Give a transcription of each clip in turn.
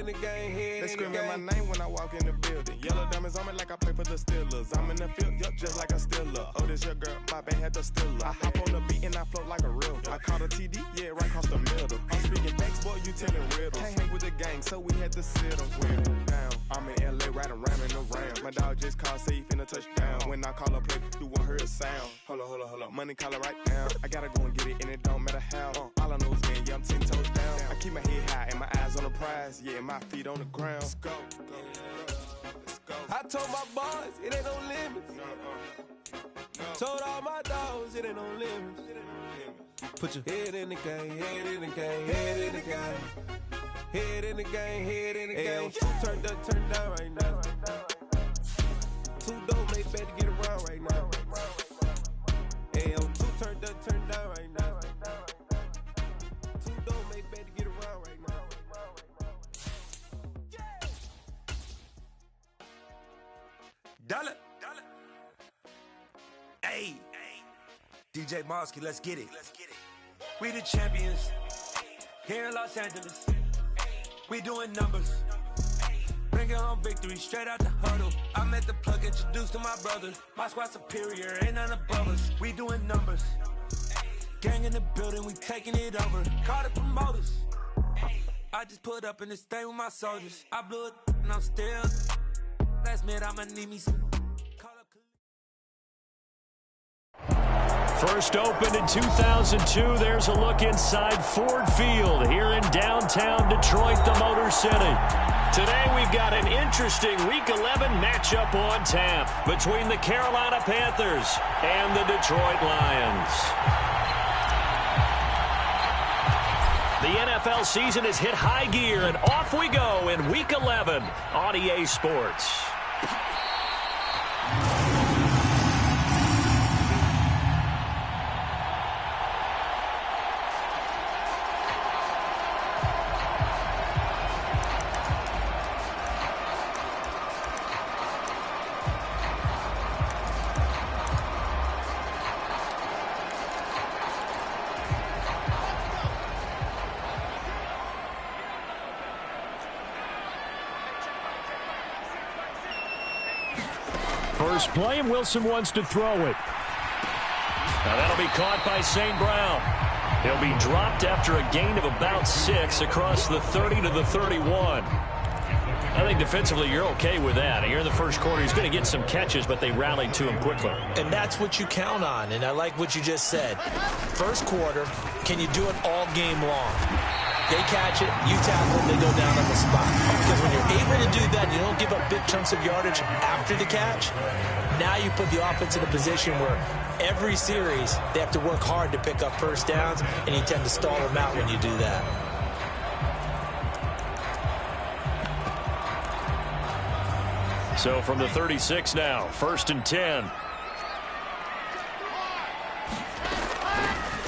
the game, head They in the screaming game. my name when I walk in the building. Yellow diamonds on me like I play for the Steelers. I'm in the field, yup, just like a Steeler. Oh, this your girl, my band had the Steeler. I hop on the beat and I float like a river. I caught a TD, yeah, right across the middle. I'm speaking facts, boy, you telling riddles. Can't hang with the gang, so we had to sit them down. I'm in LA riding ramming around. My dog just called, say he finna touchdown. When I call a play, you won't hear a sound. Hold up, money caller right now. I gotta go and get it, and it don't matter how. All I know is win, yeah, I'm 10 toes down. I keep my head high and my eyes on the prize, yeah, and my feet on the ground. Let's go. I told my boys, it ain't no limits. Told all my dogs, it ain't no limits. Put your head in the game, head in the game, head in the game. Head in the game, head in the game. Two turned up, turned down right now. Two don't make bad to get around right now. Two turned up, turned down right now. Two don't make bad to get around right now. Dollar. Hey, DJ Mosky, let's get it. We the champions here in Los Angeles. We doing numbers. Bringing home victory straight out the huddle. I'm at the plug, introduced to my brothers. My squad superior, ain't none above us. We doing numbers. Gang in the building, we taking it over. Call the promoters. I just put up in this thing with my soldiers. I blew it and I'm still. Last minute, I'ma need me some. First opened in 2002, there's a look inside Ford Field here in downtown Detroit, the Motor City. Today we've got an interesting Week 11 matchup on tap between the Carolina Panthers and the Detroit Lions. The NFL season has hit high gear, and off we go in Week 11 on EA Sports. First play, and Wilson wants to throw it. Now that'll be caught by St. Brown. He'll be dropped after a gain of about 6 across the 30 to the 31. I think defensively you're okay with that. Here in the first quarter, he's going to get some catches, but they rallied to him quickly. And that's what you count on, and I like what you just said. First quarter, can you do it all game long? They catch it, you tackle, they go down on the spot. Because when you're able to do that, you don't give up big chunks of yardage after the catch. Now you put the offense in a position where every series they have to work hard to pick up first downs, and you tend to stall them out when you do that. So from the 36 now, 1st and 10.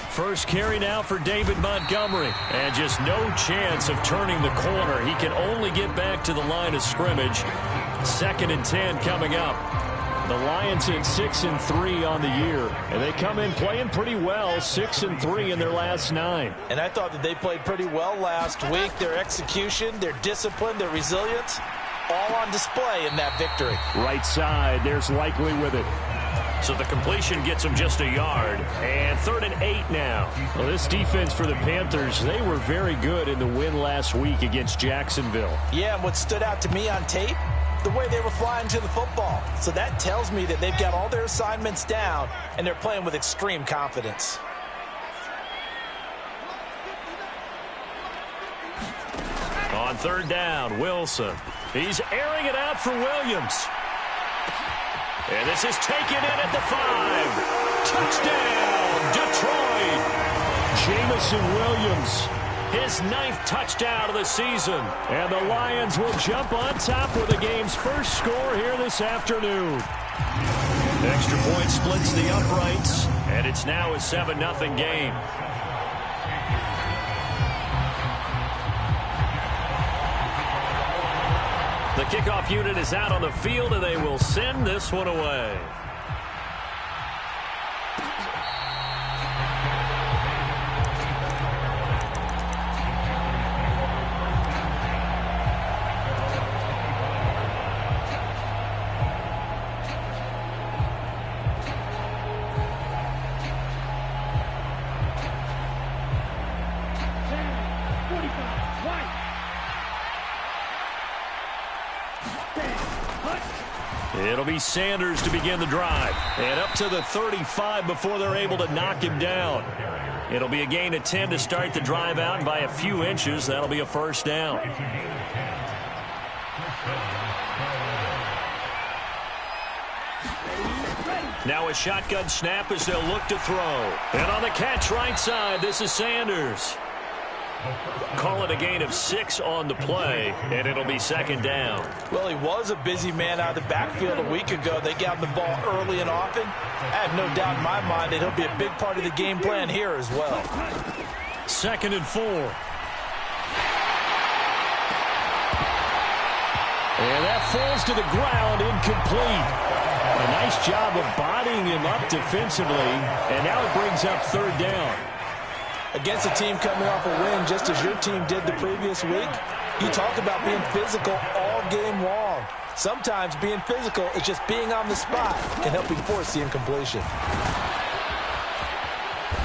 First carry now for David Montgomery. And just no chance of turning the corner. He can only get back to the line of scrimmage. 2nd and 10 coming up. The Lions in 6-3 on the year. And they come in playing pretty well, 6-3 in their last 9. And I thought that they played pretty well last week. Their execution, their discipline, their resilience, all on display in that victory. Right side, there's Likely with it. So the completion gets them just a yard. And 3rd and 8 now. Well, this defense for the Panthers, they were very good in the win last week against Jacksonville. Yeah, and what stood out to me on tape, the way they were flying to the football. So that tells me that they've got all their assignments down, and they're playing with extreme confidence. On 3rd down, Wilson. He's airing it out for Williams. And this is taken in at the 5. Touchdown, Detroit. Jamison Williams, his 9th touchdown of the season. And the Lions will jump on top with the game's first score here this afternoon. Extra point splits the uprights, and it's now a 7-0 game. The kickoff unit is out on the field, and they will send this one away. It'll be Sanders to begin the drive. And up to the 35 before they're able to knock him down. It'll be a gain of 10 to start the drive out by a few inches. That'll be a first down. Now a shotgun snap as they'll look to throw. And on the catch right side, this is Sanders. Call it a gain of 6 on the play, and it'll be second down. Well, he was a busy man out of the backfield a week ago. They got the ball early and often. I have no doubt in my mind that he'll be a big part of the game plan here as well. 2nd and 4. And that falls to the ground, incomplete. A nice job of bodying him up defensively, and now it brings up 3rd down. Against a team coming off a win, just as your team did the previous week, you talk about being physical all game long. Sometimes being physical is just being on the spot and helping force the incompletion.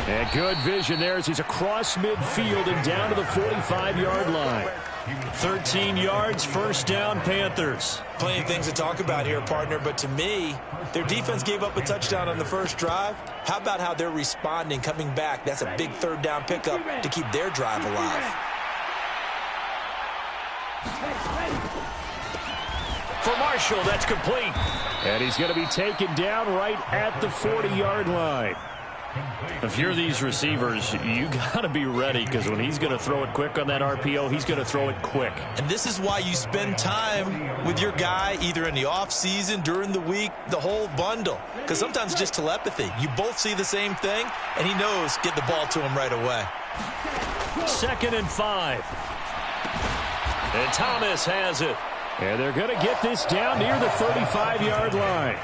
And good vision there as he's across midfield and down to the 45-yard line. 13 yards, first down, Panthers. Plenty of things to talk about here, partner, but to me, their defense gave up a touchdown on the first drive. How about how they're responding, coming back? That's a big 3rd down pickup to keep their drive alive. For Marshall, that's complete. And he's going to be taken down right at the 40-yard line. If you're these receivers, you got to be ready, because when he's going to throw it quick on that RPO, he's going to throw it quick. And this is why you spend time with your guy either in the offseason, during the week, the whole bundle. Because sometimes it's just telepathy. You both see the same thing, and he knows get the ball to him right away. 2nd and 5. And Thomas has it. And they're going to get this down near the 35-yard line.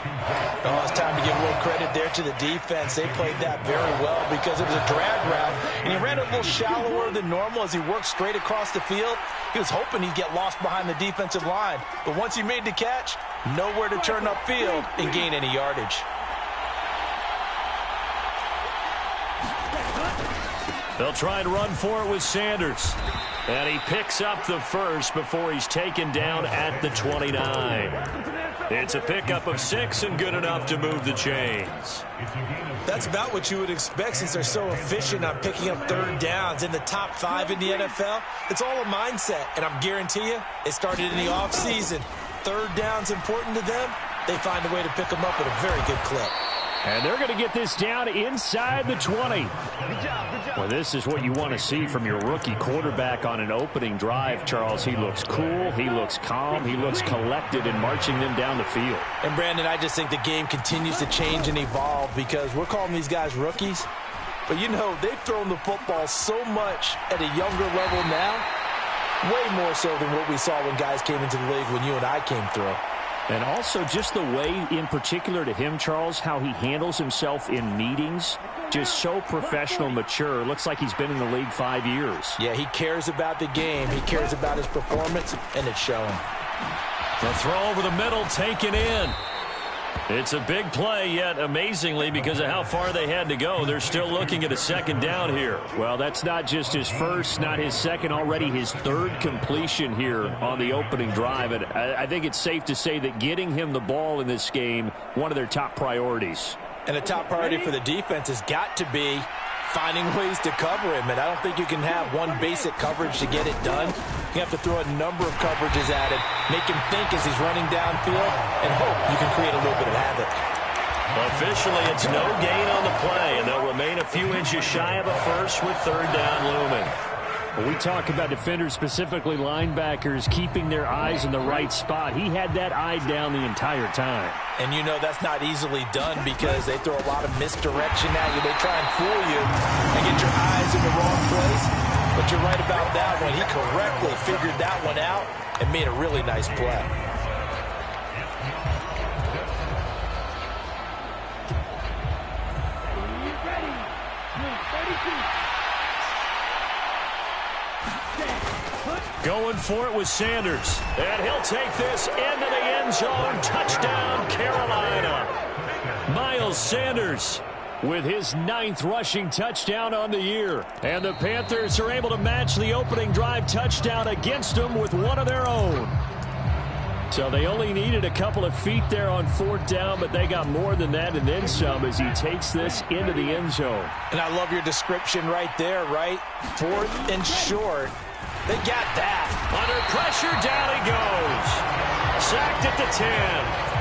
Oh, it's time to give a little credit there to the defense. They played that very well because it was a drag route, and he ran a little shallower than normal as he worked straight across the field. He was hoping he'd get lost behind the defensive line, but once he made the catch, nowhere to turn upfield and gain any yardage. They'll try and run for it with Sanders. And he picks up the first before he's taken down at the 29. It's a pickup of 6 and good enough to move the chains. That's about what you would expect since they're so efficient on picking up 3rd downs in the top 5 in the NFL. It's all a mindset, and I'm guarantee you it started in the offseason. 3rd down's important to them. They find a way to pick them up at a very good clip. And they're going to get this down inside the 20. Well, this is what you want to see from your rookie quarterback on an opening drive, Charles. He looks cool, he looks calm, he looks collected in marching them down the field. And, Brandon, I just think the game continues to change and evolve because we're calling these guys rookies. But, you know, they've thrown the football so much at a younger level now, way more so than what we saw when guys came into the league when you and I came through. And also just the way, in particular to him, Charles, how he handles himself in meetings. Just so professional, mature. Looks like he's been in the league 5 years. Yeah, he cares about the game. He cares about his performance, and it's showing. The throw over the middle, taken in. It's a big play, yet amazingly, because of how far they had to go, they're still looking at a 2nd down here. Well, that's not just his first, not his second, already his 3rd completion here on the opening drive. And I think it's safe to say that getting him the ball in this game, one of their top priorities. And a top priority for the defense has got to be finding ways to cover him. And I don't think you can have one basic coverage to get it done. You have to throw a number of coverages at him, make him think as he's running downfield, and hope you can create a little bit of havoc. Officially, it's no gain on the play, and they'll remain a few inches shy of a first with 3rd down looming. When we talk about defenders, specifically linebackers, keeping their eyes in the right spot, he had that eye down the entire time. And you know that's not easily done because they throw a lot of misdirection at you. They try and fool you and get your eyes in the wrong place. But you're right about that one. He correctly figured that one out and made a really nice play. Going for it with Sanders. And he'll take this into the end zone. Touchdown, Carolina. Miles Sanders with his 9th rushing touchdown on the year. And the Panthers are able to match the opening drive touchdown against them with one of their own. So they only needed a couple of feet there on 4th down, but they got more than that and then some as he takes this into the end zone. And I love your description right there, right? 4th and short. They got that. Under pressure, down he goes. Sacked at the 10.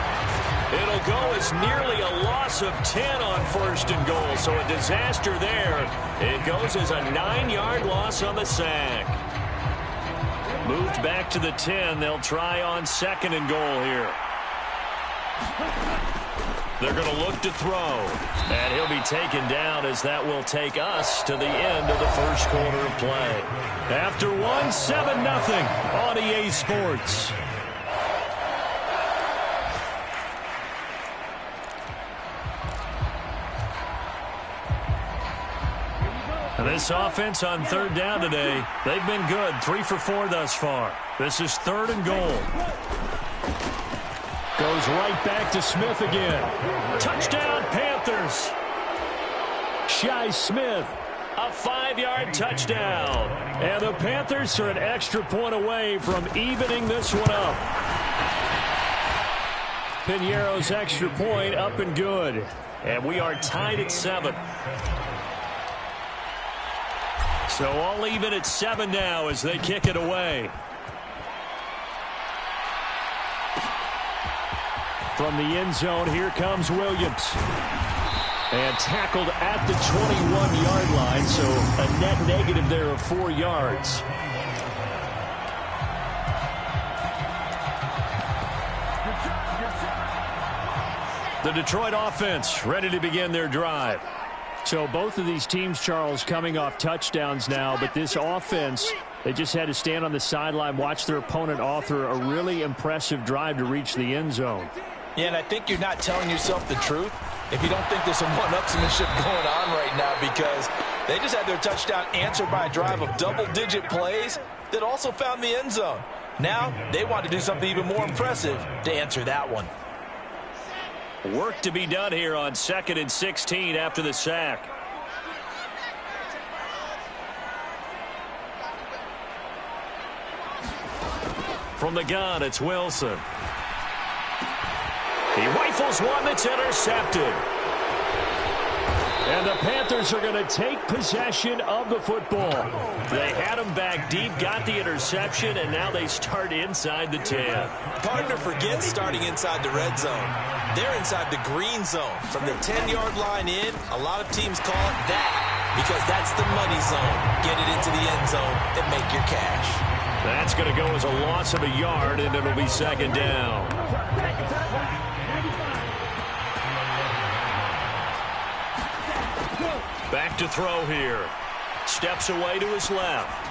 It'll go as nearly a loss of 10 on 1st and goal, so a disaster there. It goes as a 9-yard loss on the sack. Moved back to the 10. They'll try on 2nd and goal here. They're going to look to throw. And he'll be taken down as that will take us to the end of the first quarter of play. After 7-0 on EA Sports. This offense on 3rd down today, they've been good. 3 for 4 thus far. This is 3rd and goal. Goes right back to Smith again. Touchdown, Panthers. Shi Smith, a 5-yard touchdown. And the Panthers are an extra point away from evening this one up. Piñeiro's extra point up and good. And we are tied at 7. So all even at 7 now as they kick it away. From the end zone, here comes Williams. And tackled at the 21-yard line, so a net negative there of 4 yards. The Detroit offense ready to begin their drive. So both of these teams, Charles, coming off touchdowns now, but this offense, they just had to stand on the sideline, watch their opponent author a really impressive drive to reach the end zone. Yeah, and I think you're not telling yourself the truth if you don't think there's some one-upsmanship going on right now, because they just had their touchdown answered by a drive of double-digit plays that also found the end zone. Now they want to do something even more impressive to answer that one. Work to be done here on 2nd and 16 after the sack. From the gun, it's Wilson. He rifles one that's intercepted. And the Panthers are going to take possession of the football. They had him back deep, got the interception, and now they start inside the 10. Partner forgets starting inside the red zone. They're inside the green zone. From the 10-yard line in, a lot of teams call it that because that's the money zone. Get it into the end zone and make your cash. That's going to go as a loss of a yard, and it'll be 2nd down. Back to throw here. Steps away to his left.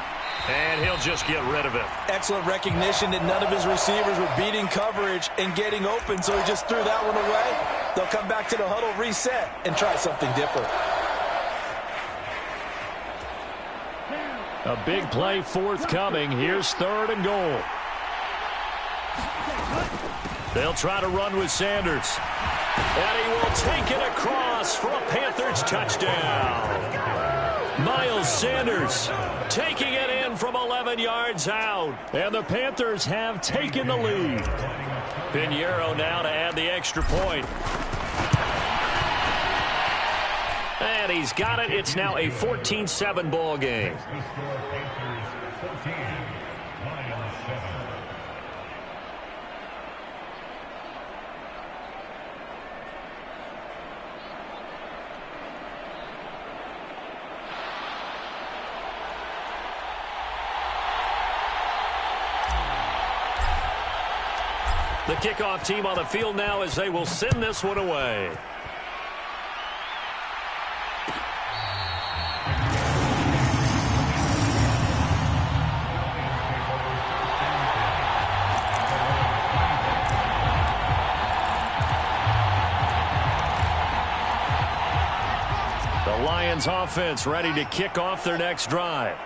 And he'll just get rid of it. Excellent recognition that none of his receivers were beating coverage and getting open, so he just threw that one away. They'll come back to the huddle, reset, and try something different. A big play forthcoming. Here's 3rd and goal. They'll try to run with Sanders. And he will take it across for a Panthers touchdown. Miles Sanders taking it in from 11 yards out. And the Panthers have taken the lead. Piñeiro now to add the extra point. And he's got it. It's now a 14-7 ball game. The kickoff team on the field now as they will send this one away. The Lions offense ready to kick off their next drive.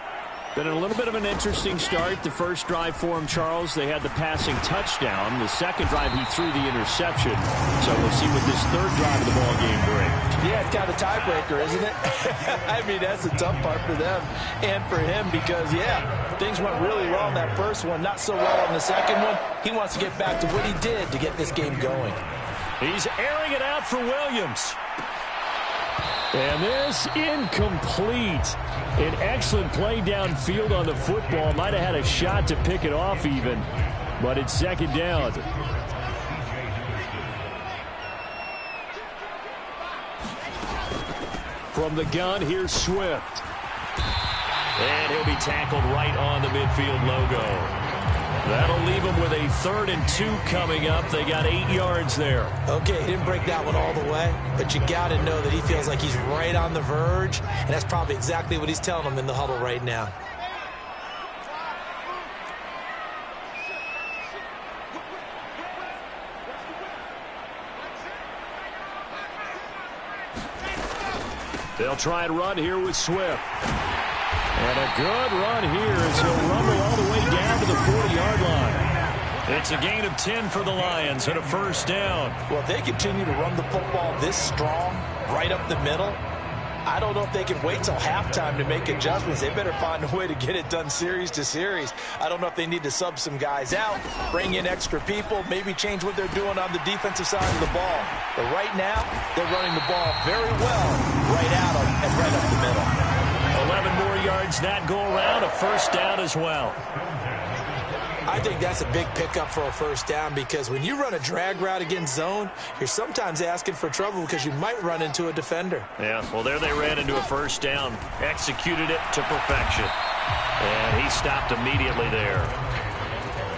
Been a little bit of an interesting start. The first drive for him, Charles, they had the passing touchdown. The second drive, he threw the interception. So we'll see what this third drive of the ball game brings. Yeah, it's kind of a tiebreaker, isn't it? I mean, that's the tough part for them and for him because, yeah, things went really well in that first one, not so well on the second one. He wants to get back to what he did to get this game going. He's airing it out for Williams. And this incomplete. An excellent play downfield on the football. Might have had a shot to pick it off even, but it's second down. From the gun, here's Swift. And he'll be tackled right on the midfield logo. That'll leave him with a 3rd and 2 coming up. They got 8 yards there. Okay, he didn't break that one all the way, but you got to know that he feels like he's right on the verge, and that's probably exactly what he's telling them in the huddle right now. They'll try and run here with Swift. And a good run here as he'll rumble all the way down to the 40-yard line. It's a gain of 10 for the Lions and a first down. Well, if they continue to run the football this strong, right up the middle, I don't know if they can wait till halftime to make adjustments. They better find a way to get it done series to series. I don't know if they need to sub some guys out, bring in extra people, maybe change what they're doing on the defensive side of the ball. But right now, they're running the ball very well right at them and right up the middle. 11 more yards that go around, a first down as well. I think that's a big pickup for a first down because when you run a drag route against zone, you're sometimes asking for trouble because you might run into a defender. Yeah, well, there they ran into a first down, executed it to perfection. And he stopped immediately there.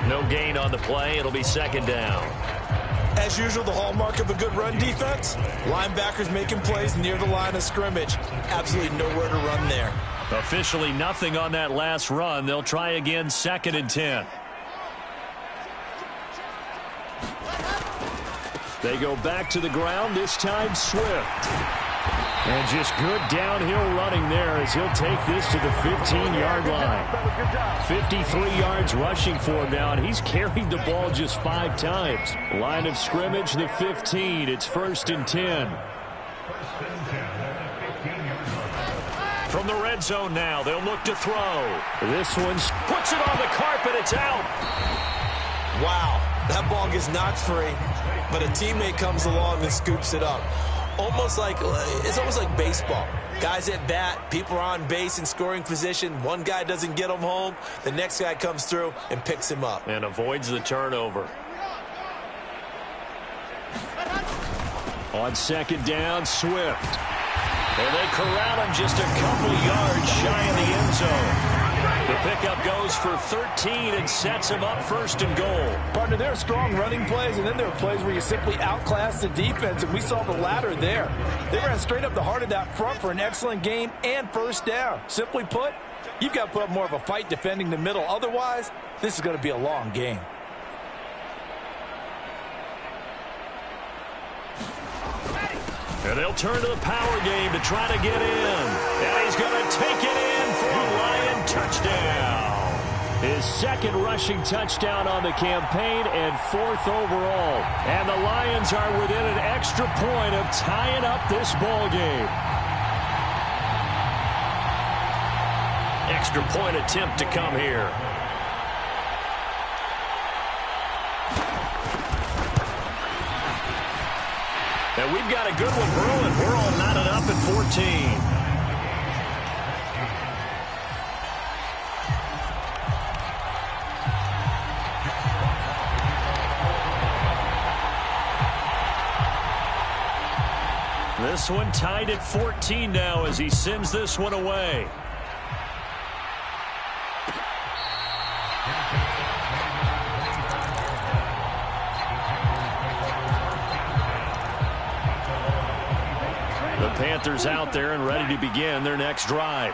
No gain on the play. It'll be second down. As usual, the hallmark of a good run defense, linebackers making plays near the line of scrimmage. Absolutely nowhere to run there. Officially nothing on that last run. They'll try again, 2nd and 10. They go back to the ground, this time Swift. And just good downhill running there as he'll take this to the 15-yard line. 53 yards rushing for him now, and he's carried the ball just 5 times. Line of scrimmage, the 15. It's 1st and 10. From the red zone now, they'll look to throw. This one puts it on the carpet. It's out. Wow, that ball gets knocked free, but a teammate comes along and scoops it up. It's almost like baseball. Guys at bat, people are on base in scoring position. One guy doesn't get him home. The next guy comes through and picks him up. And avoids the turnover. On 2nd down, Swift. And they corral him just a couple yards shy of the end zone. The pickup goes for 13 and sets him up 1st and goal. Partner, there are strong running plays, and then there are plays where you simply outclass the defense, and we saw the latter there. They ran straight up the heart of that front for an excellent game and first down. Simply put, you've got to put up more of a fight defending the middle. Otherwise, this is going to be a long game. And they'll turn to the power game to try to get in. And he's going to take it in for a Lion touchdown. His 2nd rushing touchdown on the campaign and 4th overall. And the Lions are within an extra point of tying up this ball game. Extra point attempt to come here. And we've got a good one brewing. We're all knotted up at 14. This one tied at 14 now as he sends this one away. The Panthers out there and ready to begin their next drive.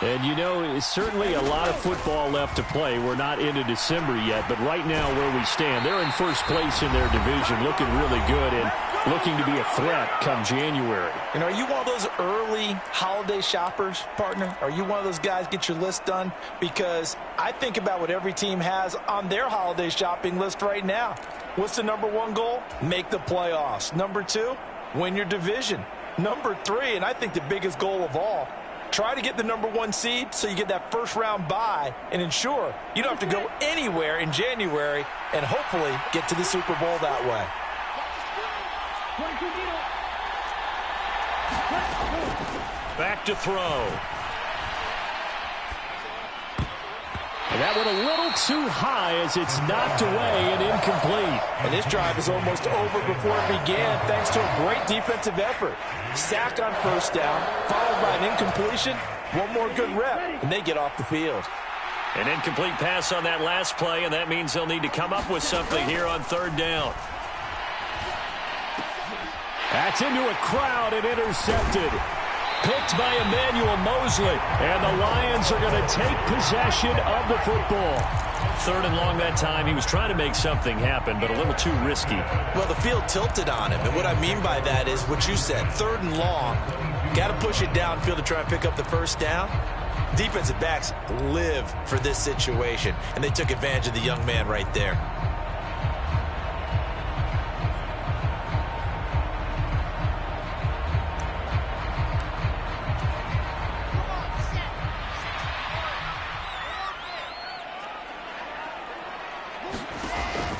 And, you know, it's certainly a lot of football left to play. We're not into December yet, but right now where we stand, they're in first place in their division, looking really good and looking to be a threat come January. And are you one of those early holiday shoppers, partner? Are you one of those guys get your list done? Because I think about what every team has on their holiday shopping list right now. What's the #1 goal? Make the playoffs. #2, win your division. Number 3, and I think the biggest goal of all, try to get the number 1 seed so you get that first-round bye and ensure you don't have to go anywhere in January and hopefully get to the Super Bowl that way. Back to throw. And that went a little too high as it's knocked away and incomplete. And this drive is almost over before it began thanks to a great defensive effort. Sack on first down, followed by an incompletion. One more good rep, and they get off the field. An incomplete pass on that last play, and that means they'll need to come up with something here on third down. That's into a crowd and intercepted. Picked by Emmanuel Mosley, and the Lions are going to take possession of the football. Third and long that time. He was trying to make something happen, but a little too risky. Well, the field tilted on him, and what I mean by that is what you said, third and long. Got to push it downfield to try and pick up the first down. Defensive backs live for this situation, and they took advantage of the young man right there.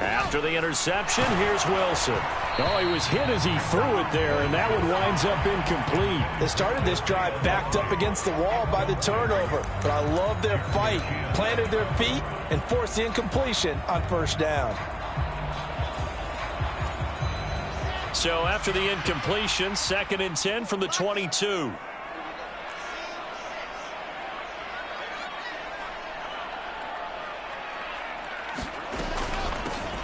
After the interception, here's Wilson. Oh, he was hit as he threw it there, and that one winds up incomplete. They started this drive backed up against the wall by the turnover, but I love their fight. Planted their feet and forced the incompletion on first down. So after the incompletion, 2nd and 10 from the 22.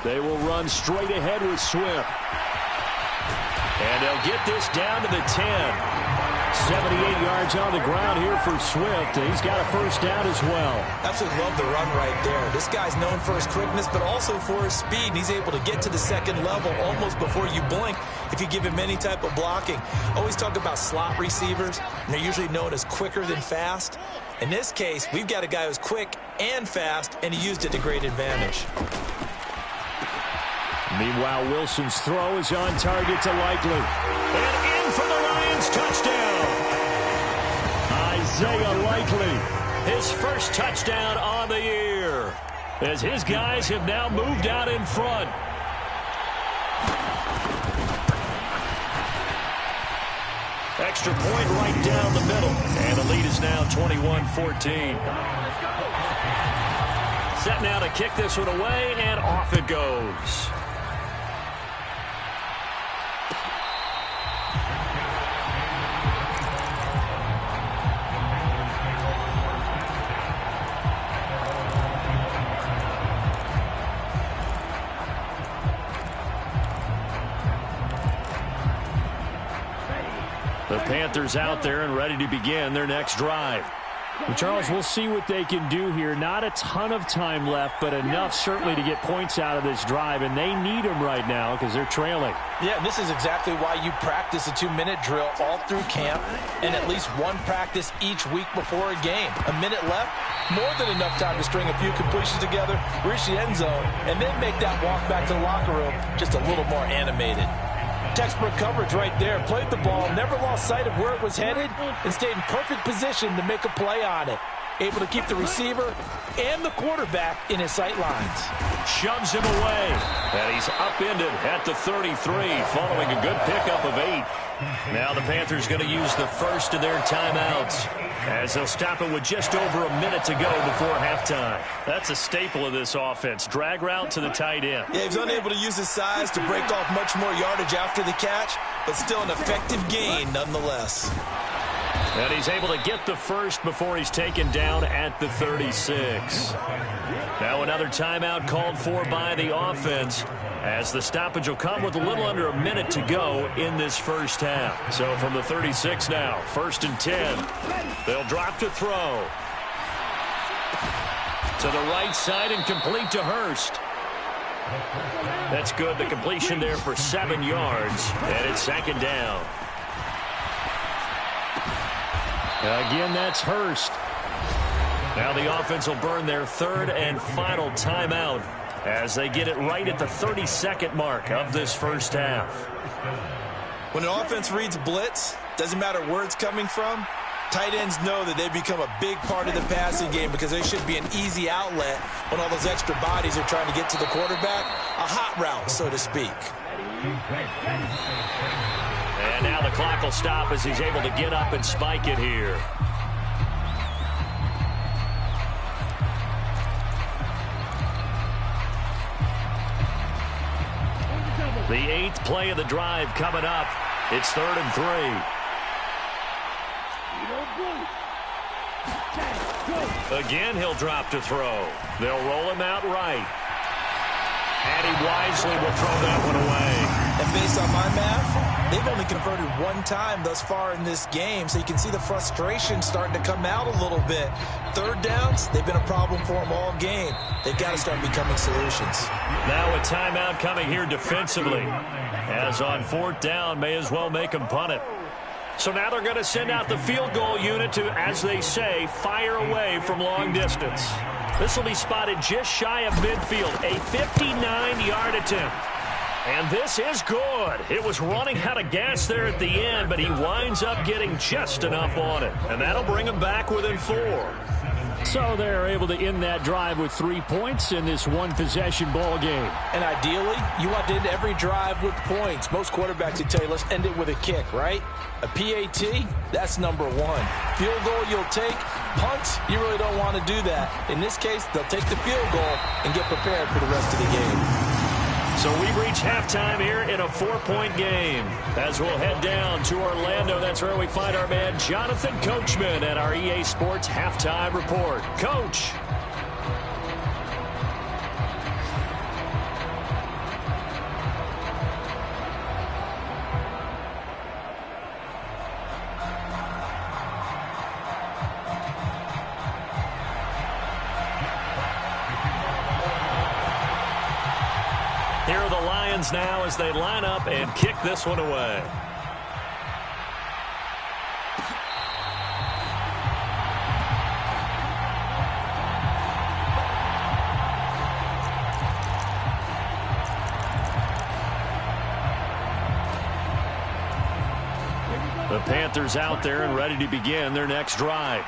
They will run straight ahead with Swift. And they'll get this down to the 10. 78 yards on the ground here for Swift, and he's got a first down as well. Absolutely love the run right there. This guy's known for his quickness, but also for his speed, and he's able to get to the second level almost before you blink if you give him any type of blocking. Always talk about slot receivers, and they're usually known as quicker than fast. In this case, we've got a guy who's quick and fast, and he used it to great advantage. Meanwhile, Wilson's throw is on target to Likely. And in for the Lions touchdown. Isaiah Likely, his first touchdown on the year, as his guys have now moved out in front. Extra point right down the middle. And the lead is now 21-14. Set now to kick this one away, and off it goes. The Panthers out there and ready to begin their next drive. Well, Charles, we'll see what they can do here. Not a ton of time left, but enough certainly to get points out of this drive, and they need them right now because they're trailing. Yeah, and this is exactly why you practice a 2-minute drill all through camp and at least one practice each week before a game. A minute left, more than enough time to string a few completions together, reach the end zone, and then make that walk back to the locker room just a little more animated. Textbook coverage right there. Played the ball, never lost sight of where it was headed, and stayed in perfect position to make a play on it. Able to keep the receiver and the quarterback in his sight lines. Shoves him away, and he's upended at the 33 following a good pickup of 8. Now the Panthers going to use the first of their timeouts as they'll stop it with just over a minute to go before halftime. That's a staple of this offense. Drag route to the tight end. Yeah, he's unable to use his size to break off much more yardage after the catch, but still an effective gain nonetheless. And he's able to get the first before he's taken down at the 36. Now another timeout called for by the offense, as the stoppage will come with a little under a minute to go in this first half. So from the 36 now, 1st and 10. They'll drop to throw. To the right side and complete to Hurst. That's good. The completion there for 7 yards. And it's 2nd down. Again, that's Hurst. Now the offense will burn their 3rd and final timeout as they get it right at the 32nd mark of this first half. When an offense reads blitz, doesn't matter where it's coming from, tight ends know that they become a big part of the passing game because they should be an easy outlet when all those extra bodies are trying to get to the quarterback. A hot route, so to speak. And now the clock will stop as he's able to get up and spike it here. The 8th play of the drive coming up. It's 3rd and 3. Again, he'll drop to throw. They'll roll him out right. And he wisely will throw that one away. And based on my math, they've only converted one time thus far in this game, so you can see the frustration starting to come out a little bit. 3rd downs, they've been a problem for them all game. They've got to start becoming solutions. Now a timeout coming here defensively. As on 4th down, may as well make them punt it. So now they're going to send out the field goal unit to, as they say, fire away from long distance. This will be spotted just shy of midfield, a 59-yard attempt. And this is good. It was running out of gas there at the end, but he winds up getting just enough on it. And that'll bring him back within 4. So they're able to end that drive with 3 points in this one-possession ball game. And ideally, you want to end every drive with points. Most quarterbacks would tell you, let's end it with a kick, right? A PAT, that's number 1. Field goal you'll take. Punts, you really don't want to do that. In this case, they'll take the field goal and get prepared for the rest of the game. So we've reached halftime here in a 4-point game. As we'll head down to Orlando, that's where we find our man Jonathan Coachman at our EA Sports Halftime Report. Coach. Here are the Lions now as they line up and kick this one away. The Panthers out there and ready to begin their next drive.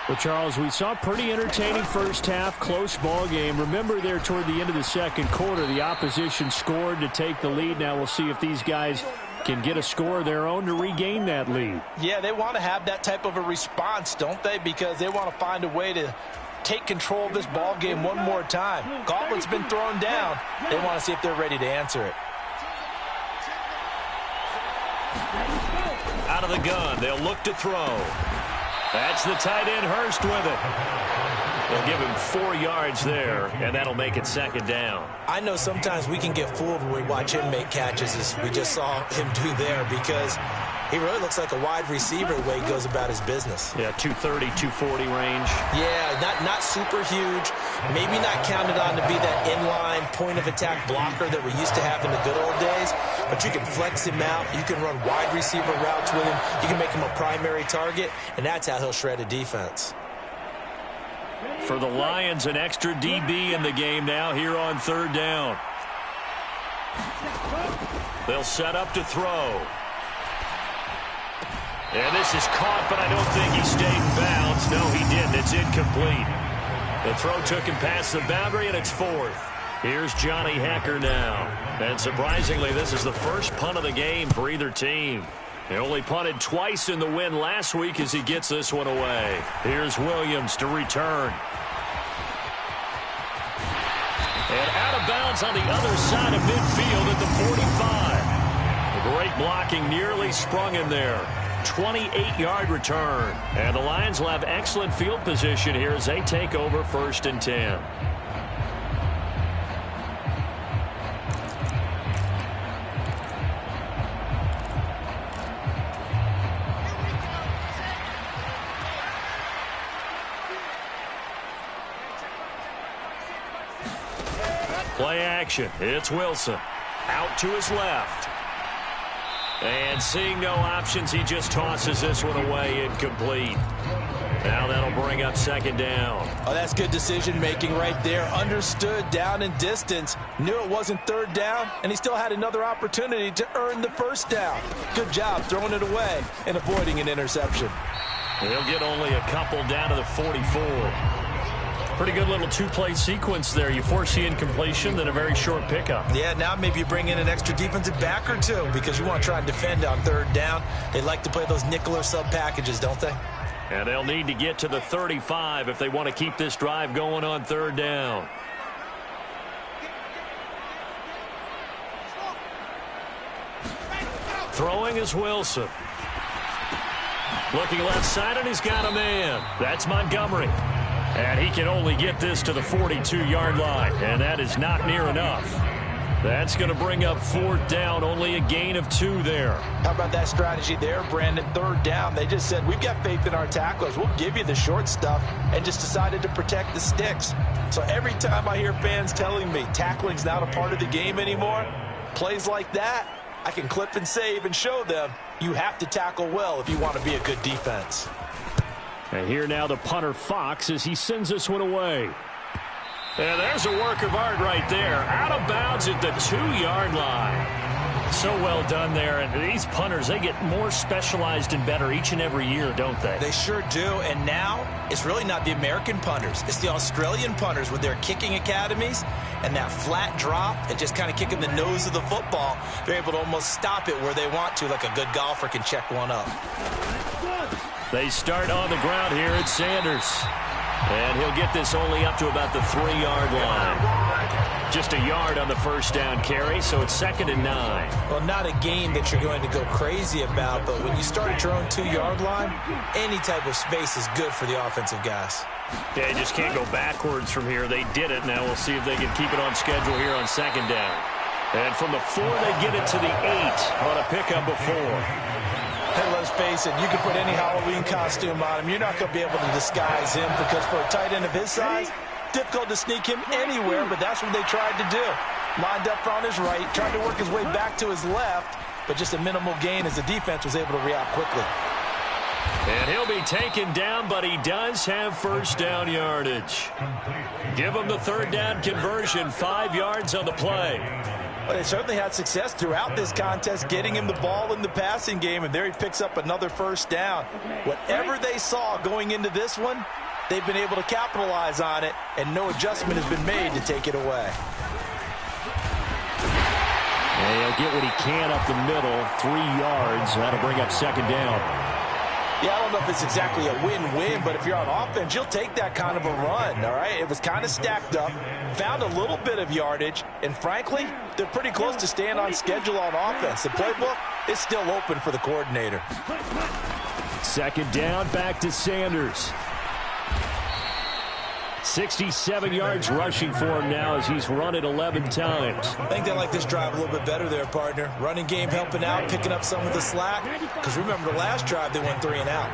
Well, Charles, we saw a pretty entertaining first half, close ball game. Remember there toward the end of the second quarter, the opposition scored to take the lead. Now we'll see if these guys can get a score of their own to regain that lead. Yeah, they want to have that type of a response, don't they? Because they want to find a way to take control of this ball game one more time. Gauntlet's been thrown down. They want to see if they're ready to answer it. Out of the gun, they'll look to throw. That's the tight end, Hurst, with it. They'll give him 4 yards there, and that'll make it 2nd down. I know sometimes we can get fooled when we watch him make catches, as we just saw him do there, because he really looks like a wide receiver the way he goes about his business. Yeah, 230, 240 range. Yeah, not super huge. Maybe not counted on to be that inline point-of-attack blocker that we used to have in the good old days. But you can flex him out. You can run wide receiver routes with him. You can make him a primary target, and that's how he'll shred a defense. For the Lions, an extra DB in the game now here on 3rd down. They'll set up to throw. And this is caught, but I don't think he stayed in bounds. No, he didn't. It's incomplete. The throw took him past the boundary, and it's 4th. Here's Johnny Hecker now. And surprisingly, this is the first punt of the game for either team. They only punted twice in the win last week as he gets this one away. Here's Williams to return. And out of bounds on the other side of midfield at the 45. The great blocking nearly sprung him there. 28-yard return. And the Lions will have excellent field position here as they take over 1st and 10. Play action. It's Wilson. Out to his left. And seeing no options, he just tosses this one away incomplete. Now that'll bring up second down. Oh, that's good decision-making right there. Understood down and distance. Knew it wasn't third down, and he still had another opportunity to earn the first down. Good job throwing it away and avoiding an interception. He'll get only a couple down to the 44. Pretty good little two-play sequence there. You force the incompletion, then a very short pickup. Yeah, now maybe you bring in an extra defensive back or two because you want to try and defend on third down. They like to play those nickel or sub packages, don't they? And they'll need to get to the 35 if they want to keep this drive going on third down. Throwing is Wilson. Looking left side, and he's got a man. That's Montgomery. And he can only get this to the 42-yard line, and that is not near enough. That's going to bring up fourth down, only a gain of 2 there. How about that strategy there, Brandon? Third down, they just said, we've got faith in our tacklers. We'll give you the short stuff, and just decided to protect the sticks. So every time I hear fans telling me tackling's not a part of the game anymore, plays like that, I can clip and save and show them you have to tackle well if you want to be a good defense. And here now the punter Fox as he sends this one away. And there's a work of art right there. Out of bounds at the 2-yard line. So well done there. And these punters, they get more specialized and better each and every year, don't they? They sure do. And now it's really not the American punters. It's the Australian punters with their kicking academies and that flat drop and just kind of kicking the nose of the football. They're able to almost stop it where they want to, like a good golfer can check one up. They start on the ground here at Sanders. And he'll get this only up to about the 3-yard line. Just a yard on the first down carry, so it's 2nd and 9. Well, not a game that you're going to go crazy about, but when you start at your own 2-yard line, any type of space is good for the offensive guys. They just can't go backwards from here. They did it. Now we'll see if they can keep it on schedule here on 2nd down. And from the 4, they get it to the 8 on a pickup of 4. Hey, let's face it, you can put any Halloween costume on him. You're not going to be able to disguise him because for a tight end of his size, difficult to sneak him anywhere, but that's what they tried to do. Lined up on his right, tried to work his way back to his left, but just a minimal gain as the defense was able to react quickly. And he'll be taken down, but he does have first down yardage. Give him the third down conversion, 5 yards on the play. But they certainly had success throughout this contest, getting him the ball in the passing game, and there he picks up another first down. Whatever they saw going into this one, they've been able to capitalize on it, and no adjustment has been made to take it away. And he'll get what he can up the middle, 3 yards. That'll bring up 2nd down. Yeah, I don't know if it's exactly a win-win, but if you're on offense, you'll take that kind of a run, all right? It was kind of stacked up, found a little bit of yardage, and frankly, they're pretty close to staying on schedule on offense. The playbook is still open for the coordinator. 2nd down, back to Sanders. 67 yards rushing for him now as he's run it 11 times. I think they like this drive a little bit better there, partner. Running game helping out, picking up some of the slack. Because remember, the last drive, they went 3 and out.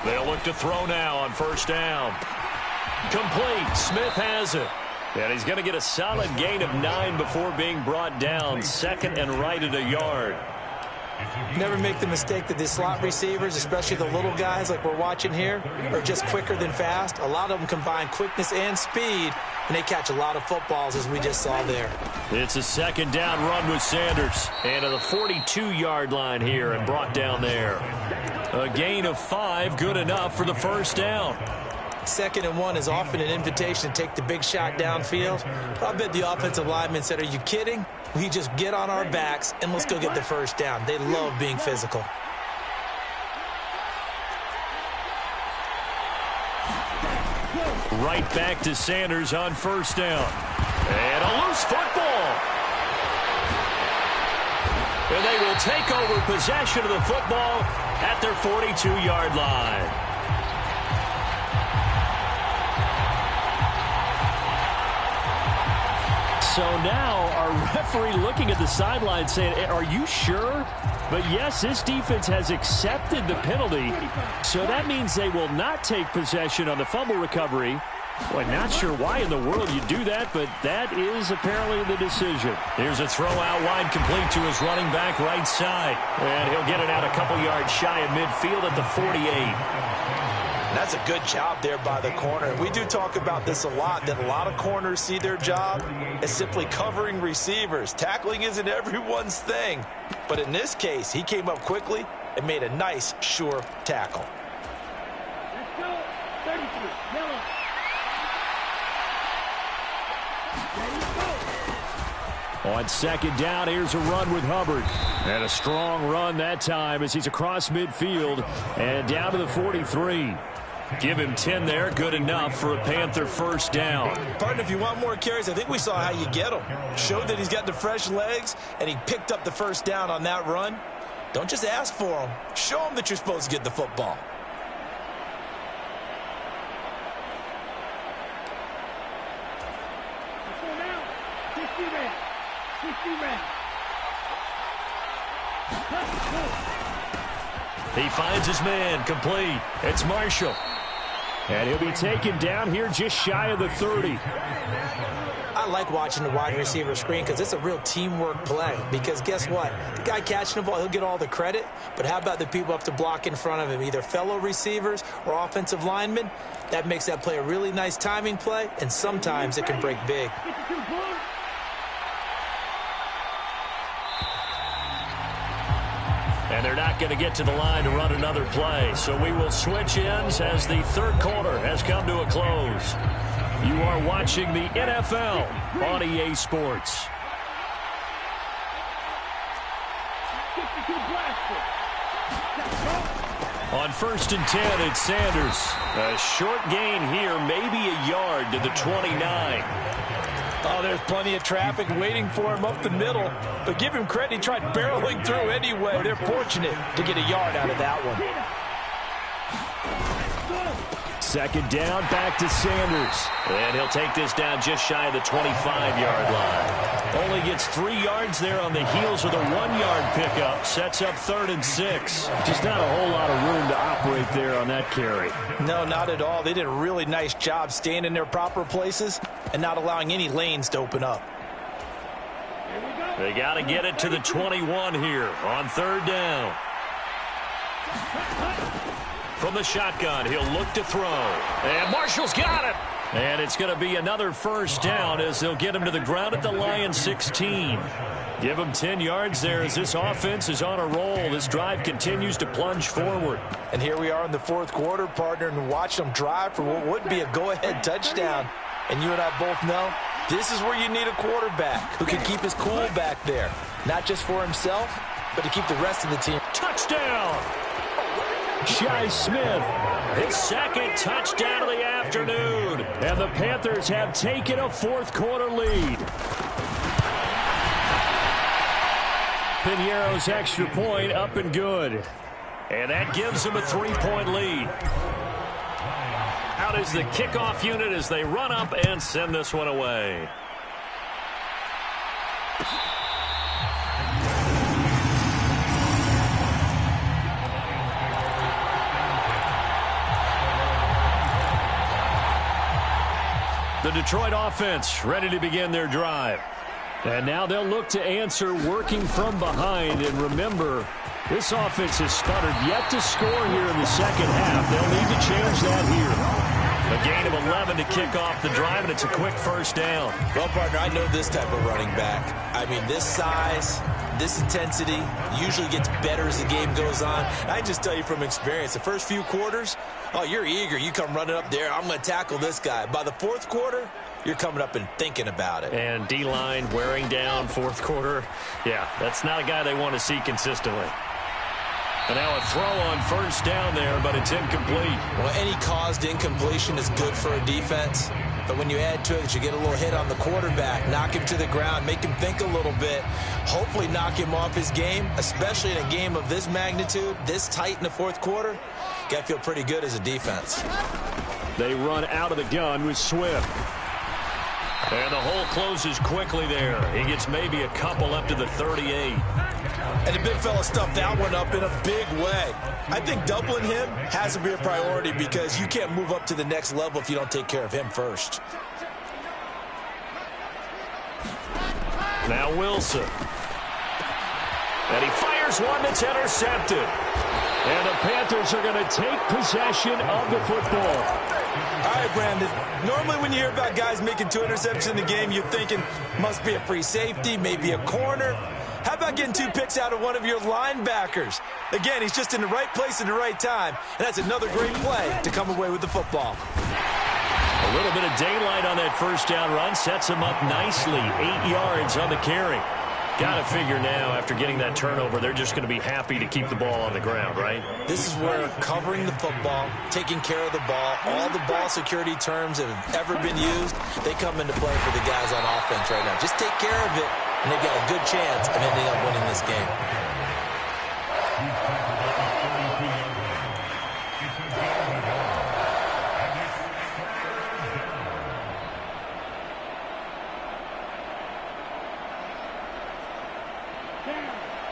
They'll look to throw now on first down. Complete. Smith has it. And he's going to get a solid gain of 9 before being brought down. 2nd and right at a yard. Never make the mistake that the slot receivers, especially the little guys like we're watching here, are just quicker than fast. A lot of them combine quickness and speed, and they catch a lot of footballs, as we just saw there. It's a 2nd down run with Sanders. And to the 42-yard line here and brought down there. A gain of 5, good enough for the first down. 2nd and 1 is often an invitation to take the big shot downfield. I bet the offensive lineman said, are you kidding? We just get on our backs and let's go get the first down. They love being physical. Right back to Sanders on first down. And a loose football. And they will take over possession of the football at their 42-yard line. So now our referee looking at the sideline saying, are you sure? But yes, this defense has accepted the penalty. So that means they will not take possession on the fumble recovery. Boy, not sure why in the world you do that, but that is apparently the decision. Here's a throw out wide, complete to his running back right side. And he'll get it out a couple yards shy of midfield at the 48. That's a good job there by the corner. We do talk about this a lot, that a lot of corners see their job as simply covering receivers. Tackling isn't everyone's thing. But in this case, he came up quickly and made a nice, sure tackle. Let's go. 33, yellow. On second down, here's a run with Hubbard. And a strong run that time as he's across midfield and down to the 43. Give him 10 there, good enough for a Panther first down. Partner, if you want more carries, I think we saw how you get him. Showed that he's got the fresh legs, and he picked up the first down on that run. Don't just ask for him. Show him that you're supposed to get the football. Let's go now. 60 red. 60 red. He finds his man, complete. It's Marshall. And he'll be taken down here just shy of the 30. I like watching the wide receiver screen because it's a real teamwork play. Because guess what? The guy catching the ball, he'll get all the credit. But how about the people up to block in front of him, either fellow receivers or offensive linemen? That makes that play a really nice timing play, and sometimes it can break big. And they're not going to get to the line to run another play. So we will switch ends as the third quarter has come to a close. You are watching the NFL on EA Sports. On 1st and 10, it's Sanders. A short gain here, maybe a yard to the 29. Oh, there's plenty of traffic waiting for him up the middle. But give him credit, he tried barreling through anyway. They're fortunate to get a yard out of that one. Second down, back to Sanders. And he'll take this down just shy of the 25-yard line. Only gets 3 yards there on the heels of the 1-yard pickup. Sets up 3rd and 6. Just not a whole lot of room to operate there on that carry. No, not at all. They did a really nice job staying in their proper places and not allowing any lanes to open up. They got to get it to the 21 here on 3rd down. From the shotgun, he'll look to throw. And Marshall's got it. And it's going to be another first down as they'll get him to the ground at the Lions 16. Give him 10 yards there as this offense is on a roll. This drive continues to plunge forward. And here we are in the 4th quarter, partner, and watch them drive for what would be a go-ahead touchdown. And you and I both know this is where you need a quarterback who can keep his cool back there. Not just for himself, but to keep the rest of the team. Touchdown! Shi Smith. His second touchdown of the afternoon. And the Panthers have taken a 4th quarter lead. Piñeiro's extra point up and good. And that gives them a 3-point lead. Out is the kickoff unit as they run up and send this one away. The Detroit offense ready to begin their drive. And now they'll look to answer working from behind. And remember, this offense has sputtered yet to score here in the second half. They'll need to change that here. A gain of 11 to kick off the drive, and it's a quick first down. Well, partner, I know this type of running back. I mean, this size, this intensity usually gets better as the game goes on. And I just tell you from experience, the first few quarters, oh, you're eager. You come running up there, I'm going to tackle this guy. By the 4th quarter, you're coming up and thinking about it. And D-line wearing down 4th quarter. Yeah, that's not a guy they want to see consistently. And now a throw on first down there, but it's incomplete. Well, any caused incompletion is good for a defense. But when you add to it that you get a little hit on the quarterback, knock him to the ground, make him think a little bit, hopefully knock him off his game, especially in a game of this magnitude, this tight in the 4th quarter, got to feel pretty good as a defense. They run out of the gun with Swift. And the hole closes quickly there. He gets maybe a couple up to the 38. And the big fella stuffed that one up in a big way. I think doubling him has to be a priority because you can't move up to the next level if you don't take care of him first. Now Wilson. And he fires one that's intercepted. And the Panthers are going to take possession of the football. All right, Brandon. Normally when you hear about guys making 2 interceptions in the game, you're thinking must be a free safety, maybe a corner. How about getting 2 picks out of one of your linebackers? Again, he's just in the right place at the right time, and that's another great play to come away with the football. A little bit of daylight on that first down run sets him up nicely. 8 yards on the carry. Got to figure now, after getting that turnover, they're just going to be happy to keep the ball on the ground, right? This is where covering the football, taking care of the ball, all the ball security terms that have ever been used, they come into play for the guys on offense right now. Just take care of it, and they've got a good chance of ending up winning this game.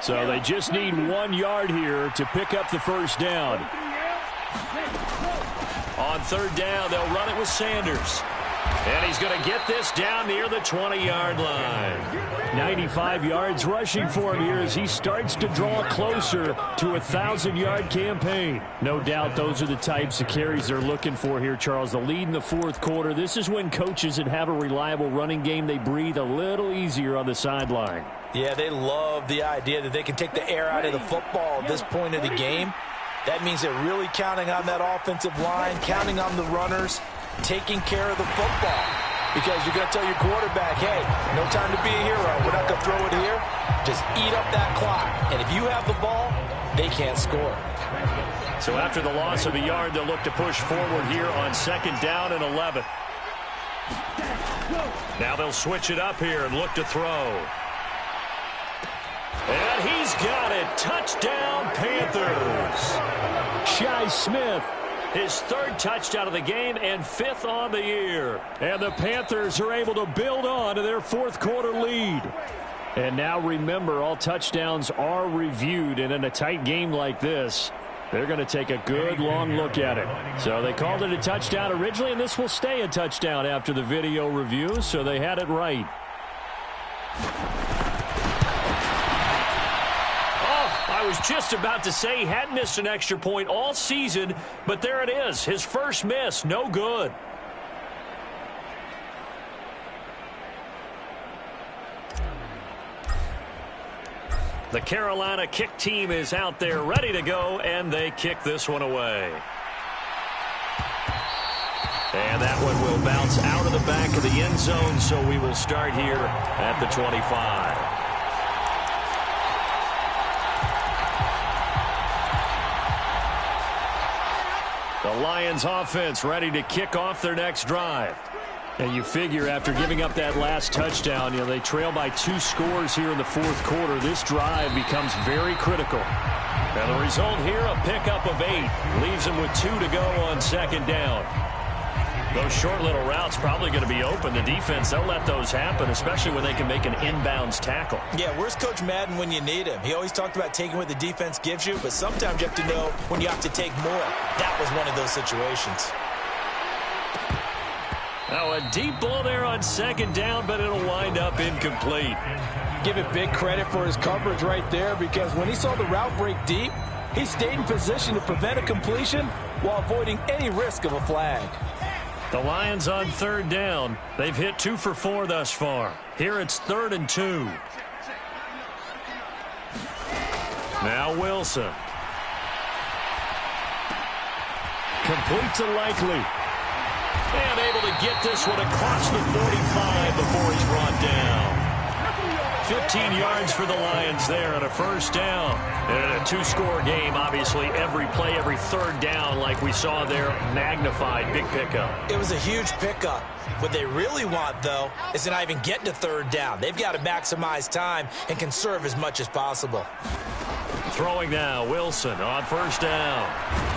So they just need 1 yard here to pick up the first down. On third down, they'll run it with Sanders. And he's going to get this down near the 20-yard line. 95 yards rushing for him here as he starts to draw closer to a 1,000-yard campaign. No doubt those are the types of carries they're looking for here, Charles. The lead in the fourth quarter. This is when coaches that have a reliable running game, they breathe a little easier on the sideline. Yeah, they love the idea that they can take the air out of the football at this point of the game. That means they're really counting on that offensive line, counting on the runners, taking care of the football. Because you're going to tell your quarterback, hey, no time to be a hero. We're not going to throw it here. Just eat up that clock. And if you have the ball, they can't score. So after the loss of a yard, they'll look to push forward here on second down and 11. Now they'll switch it up here and look to throw. And he's got it. Touchdown, Panthers. Shi Smith. His third touchdown of the game and 5th on the year. And the Panthers are able to build on to their fourth quarter lead. And now remember, all touchdowns are reviewed. And in a tight game like this, they're going to take a good long look at it. So they called it a touchdown originally, and this will stay a touchdown after the video review. So they had it right. I was just about to say he hadn't missed an extra point all season, but there it is. His first miss, no good. The Carolina kick team is out there ready to go, and they kick this one away. And that one will bounce out of the back of the end zone, so we will start here at the 25. The Lions offense ready to kick off their next drive. And you figure after giving up that last touchdown, they trail by 2 scores here in the fourth quarter. This drive becomes very critical. And the result here, a pickup of 8. Leaves them with 2 to go on second down. Those short little routes probably going to be open. The defense, they'll let those happen, especially when they can make an inbounds tackle. Yeah, where's Coach Madden when you need him? He always talked about taking what the defense gives you, but sometimes you have to know when you have to take more. That was one of those situations. Now a deep ball there on second down, but it'll wind up incomplete. Give it big credit for his coverage right there, because when he saw the route break deep, he stayed in position to prevent a completion while avoiding any risk of a flag. The Lions on third down. They've hit 2 for 4 thus far. Here it's 3rd and 2. Now Wilson. Complete to Likely. And able to get this one across the 45 before he's brought down. 15 yards for the Lions there and a first down. And a 2-score game, obviously, every play, every third down, like we saw there, magnified, big pickup. It was a huge pickup. What they really want, though, is to not even get to third down. They've got to maximize time and conserve as much as possible. Throwing now, Wilson on first down.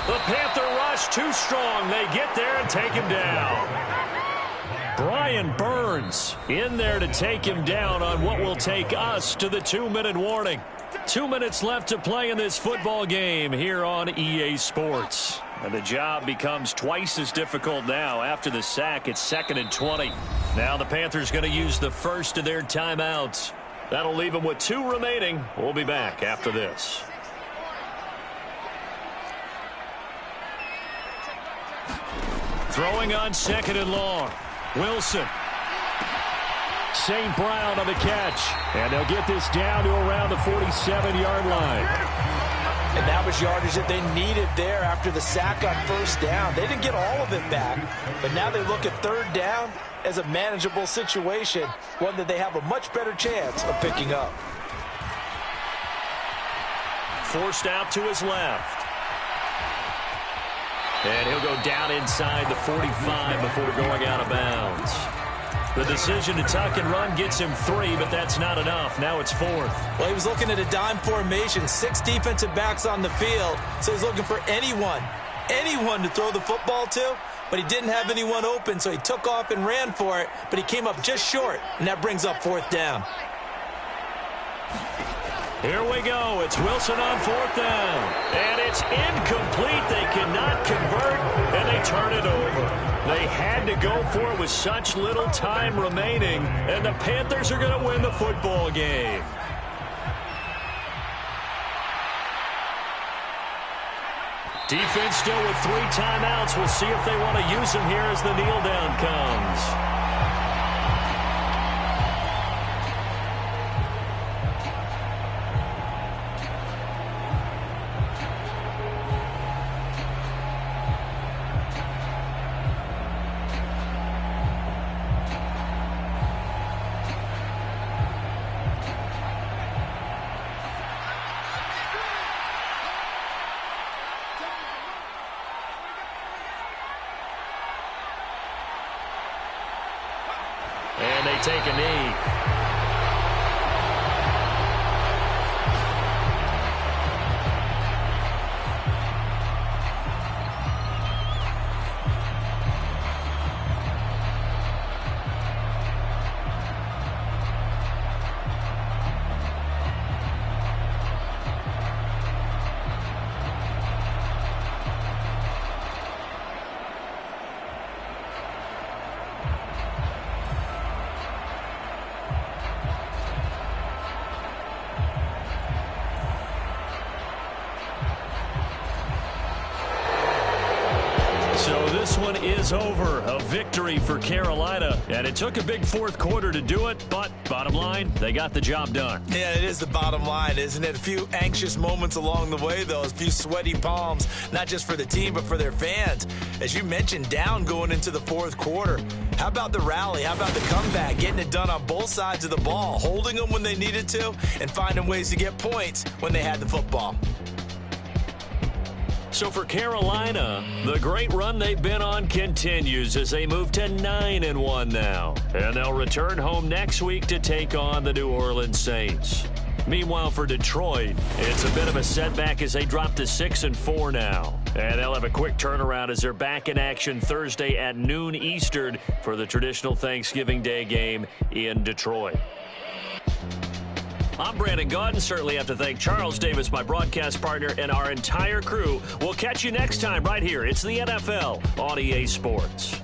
The Panther rush too strong. They get there and take him down. Brian Burns in there to take him down on what will take us to the 2-minute warning. 2 minutes left to play in this football game here on EA Sports. And the job becomes twice as difficult now. After the sack, it's 2nd and 20. Now the Panthers going to use the first of their timeouts. That'll leave them with 2 remaining. We'll be back after this. Throwing on 2nd and long. Wilson. St. Brown on the catch. And they'll get this down to around the 47-yard line. And that was yardage that they needed there after the sack on 1st down. They didn't get all of it back, but now they look at 3rd down as a manageable situation, one that they have a much better chance of picking up. Forced out to his left. And he'll go down inside the 45 before going out of bounds. The decision to tuck and run gets him 3, but that's not enough. Now it's 4th. Well, he was looking at a dime formation, 6 defensive backs on the field, so he's looking for anyone to throw the football to, but he didn't have anyone open, so he took off and ran for it, but he came up just short, and that brings up 4th down. Here we go. It's Wilson on 4th down. And it's incomplete. They cannot convert, and they turn it over. They had to go for it with such little time remaining, and the Panthers are going to win the football game. Defense still with 3 timeouts. We'll see if they want to use them here as the kneel down comes. And they take a knee. This one is over. A victory for Carolina. And it took a big 4th quarter to do it, but bottom line, they got the job done. Yeah, it is the bottom line, isn't it? A few anxious moments along the way, though. A few sweaty palms, not just for the team, but for their fans. As you mentioned, down going into the 4th quarter. How about the rally? How about the comeback? Getting it done on both sides of the ball. Holding them when they needed to and finding ways to get points when they had the football. So for Carolina, the great run they've been on continues as they move to 9-1 now. And they'll return home next week to take on the New Orleans Saints. Meanwhile, for Detroit, it's a bit of a setback as they drop to 6-4 now. And they'll have a quick turnaround as they're back in action Thursday at noon Eastern for the traditional Thanksgiving Day game in Detroit. I'm Brandon Gaudin. Certainly have to thank Charles Davis, my broadcast partner, and our entire crew. We'll catch you next time right here. It's the NFL on EA Sports.